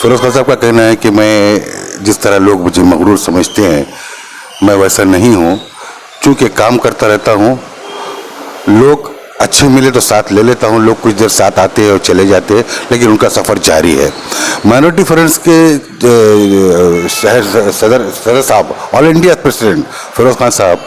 फिरोज खान साहब का कहना है कि मैं जिस तरह लोग मुझे मगरूर समझते हैं, मैं वैसा नहीं हूँ। चूँकि काम करता रहता हूँ, लोग अच्छे मिले तो साथ ले लेता हूँ, लोग कुछ देर साथ आते हैं और चले जाते हैं, लेकिन उनका सफ़र जारी है। माइनॉरिटी फ्रेंड्स के शहर सदर साहब, all India president Firoz Khan साहब,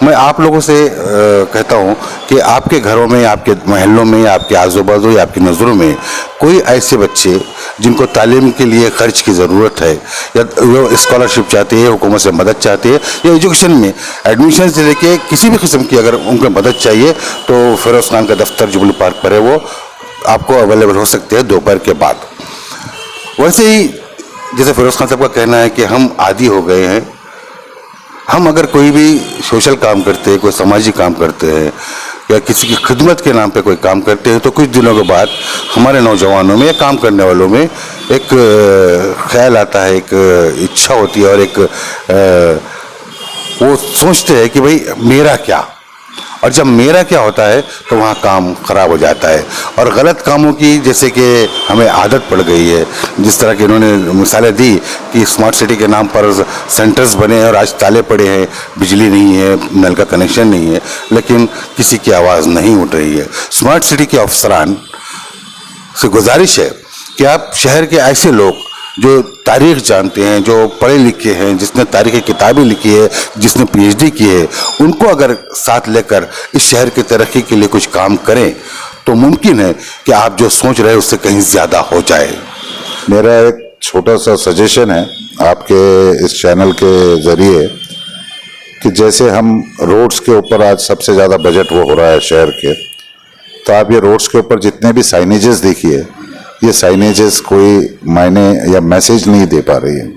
मैं आप लोगों से कहता हूं कि आपके घरों में, आपके महल्लों में, आपके आजू बाजू या आपकी नज़रों में कोई ऐसे बच्चे जिनको तालीम के लिए खर्च की ज़रूरत है, या वो स्कॉलरशिप चाहते हैं, हुकूमत से मदद चाहते हैं, या एजुकेशन में एडमिशन से लेके किसी भी किस्म की अगर उनको मदद चाहिए, तो फिरोज खान का दफ्तर जुबली पार्क पर है, वो आपको अवेलेबल हो सकते हैं दोपहर के बाद। वैसे ही जैसे फिरोज खान साहब का कहना है कि हम आदी हो गए हैं, हम अगर कोई भी सोशल काम करते हैं, कोई सामाजिक काम करते हैं, या किसी की खिदमत के नाम पे कोई काम करते हैं, तो कुछ दिनों के बाद हमारे नौजवानों में या काम करने वालों में एक ख्याल आता है, एक इच्छा होती है, और एक वो सोचते हैं कि भाई मेरा क्या। और जब मेरा क्या होता है तो वहाँ काम ख़राब हो जाता है, और गलत कामों की जैसे कि हमें आदत पड़ गई है। जिस तरह की इन्होंने मिसालें दी कि स्मार्ट सिटी के नाम पर सेंटर्स बने हैं और आज ताले पड़े हैं, बिजली नहीं है, नल का कनेक्शन नहीं है, लेकिन किसी की आवाज़ नहीं उठ रही है। स्मार्ट सिटी के अफसरान से गुजारिश है कि आप शहर के ऐसे लोग जो तारीख जानते हैं, जो पढ़े लिखे हैं, जिसने तारीख की किताबें लिखी है, जिसने पीएचडी की है, उनको अगर साथ लेकर इस शहर की तरक्की के लिए कुछ काम करें तो मुमकिन है कि आप जो सोच रहे हैं उससे कहीं ज़्यादा हो जाए। मेरा एक छोटा सा सजेशन है आपके इस चैनल के ज़रिए कि जैसे हम रोड्स के ऊपर आज सबसे ज़्यादा बजट वो हो रहा है शहर के, तो आप ये रोड्स के ऊपर जितने भी साइनेजेस देखिए, ये साइनेजेस कोई मायने या मैसेज नहीं दे पा रही है,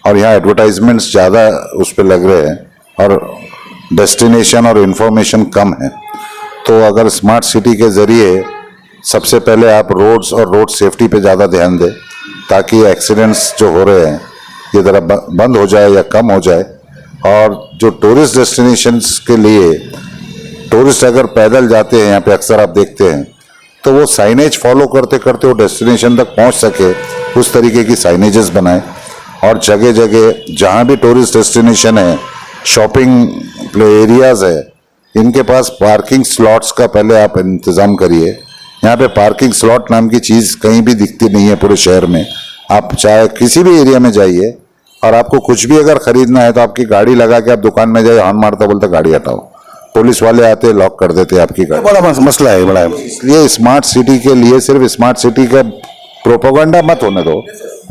और यहाँ एडवर्टाइजमेंट्स ज़्यादा उस पर लग रहे हैं और डेस्टिनेशन और इन्फॉर्मेशन कम है। तो अगर स्मार्ट सिटी के ज़रिए सबसे पहले आप रोड्स और रोड सेफ्टी पे ज़्यादा ध्यान दें, ताकि एक्सीडेंट्स जो हो रहे हैं ये ज़रा बंद हो जाए या कम हो जाए। और जो टूरिस्ट डेस्टिनेशंस के लिए टूरिस्ट अगर पैदल जाते हैं, यहाँ पे अक्सर आप देखते हैं, तो वो साइनेज फॉलो करते करते वो डेस्टिनेशन तक पहुँच सके, उस तरीके की साइनेजेस बनाए। और जगह जगह जहाँ भी टूरिस्ट डेस्टिनेशन है, शॉपिंग एरियाज है, इनके पास पार्किंग स्लॉट्स का पहले आप इंतज़ाम करिए। यहाँ पे पार्किंग स्लॉट नाम की चीज़ कहीं भी दिखती नहीं है पूरे शहर में। आप चाहे किसी भी एरिया में जाइए और आपको कुछ भी अगर खरीदना है तो आपकी गाड़ी लगा के आप दुकान में जाइए, हॉर्न मारता बोलते गाड़ी हटाओ, पुलिस वाले आते लॉक कर देते आपकी गाड़ी। बड़ा मसला है, बड़ा इसलिए स्मार्ट सिटी के लिए सिर्फ स्मार्ट सिटी का प्रोपेगेंडा मत होने दो,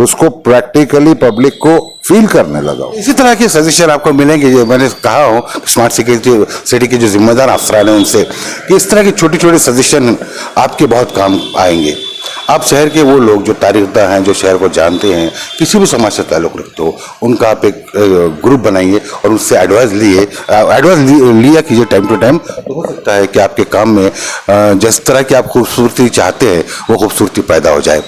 उसको प्रैक्टिकली पब्लिक को फील करने लगाओ। इसी तरह के सजेशन आपको मिलेंगे। जो मैंने कहा हूँ स्मार्ट सिटी के जो जिम्मेदार अफसरान हैं उनसे, कि इस तरह की छोटी छोटी सजेशन आपके बहुत काम आएंगे। आप शहर के वो लोग जो तारीखदार हैं, जो शहर को जानते हैं, किसी भी समाज से ताल्लुक़ रखते हो, उनका आप एक ग्रुप बनाइए और उससे एडवाइस लिया कीजिए टाइम टू टाइम। तो हो सकता है कि आपके काम में जिस तरह की आप खूबसूरती चाहते हैं वो खूबसूरती पैदा हो जाए।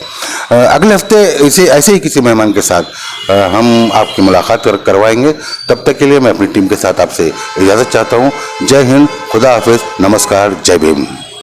अगले हफ्ते ऐसे ही किसी मेहमान के साथ हम आपकी मुलाकात करवाएंगे। तब तक के लिए मैं अपनी टीम के साथ आपसे इजाज़त चाहता हूँ। जय हिंद, खुदा हाफिज़, नमस्कार, जय भीम।